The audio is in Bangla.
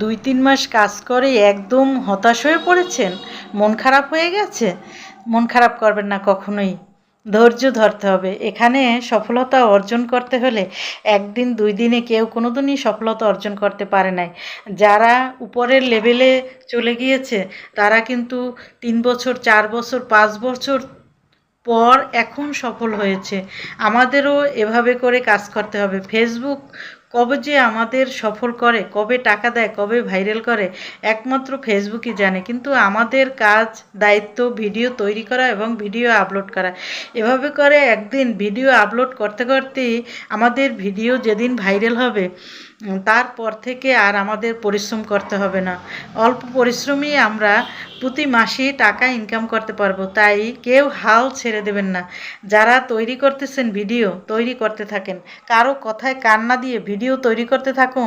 2-3 মাস কাজ করে একদম হতাশ হয়ে পড়েছেন, মন খারাপ হয়ে গেছে? মন খারাপ করবেন না কখনোই, ধৈর্য ধরতে হবে। এখানে সফলতা অর্জন করতে হলে একদিন 2 দিনে কেউ কোনো দিনই সফলতা অর্জন করতে পারে নাই। যারা উপরের লেভেলে চলে গিয়েছে তারা কিন্তু 3 বছর, 4 বছর, 5 বছর পর এখন সফল হয়েছে। আমাদেরও এভাবে করে কাজ করতে হবে। ফেসবুক কবে যে আমাদের সফল করে, কবে টাকা দেয়, কবে ভাইরাল করে, একমাত্র ফেসবুকই জানে। কিন্তু আমাদের কাজ, দায়িত্ব ভিডিও তৈরি করা এবং ভিডিও আপলোড করা। এভাবে করে একদিন ভিডিও আপলোড করতে করতেই আমাদের ভিডিও যেদিন ভাইরাল হবে তারপর থেকে আর আমাদের পরিশ্রম করতে হবে না। অল্প পরিশ্রমেই আমরা প্রতি মাসেই টাকা ইনকাম করতে পারবো। তাই কেউ হাল ছেড়ে দেবেন না। যারা তৈরি করতেছেন ভিডিও, তৈরি করতে থাকেন। কারো কথায় কান না দিয়ে ভিডিও তৈরি করতে থাকুন।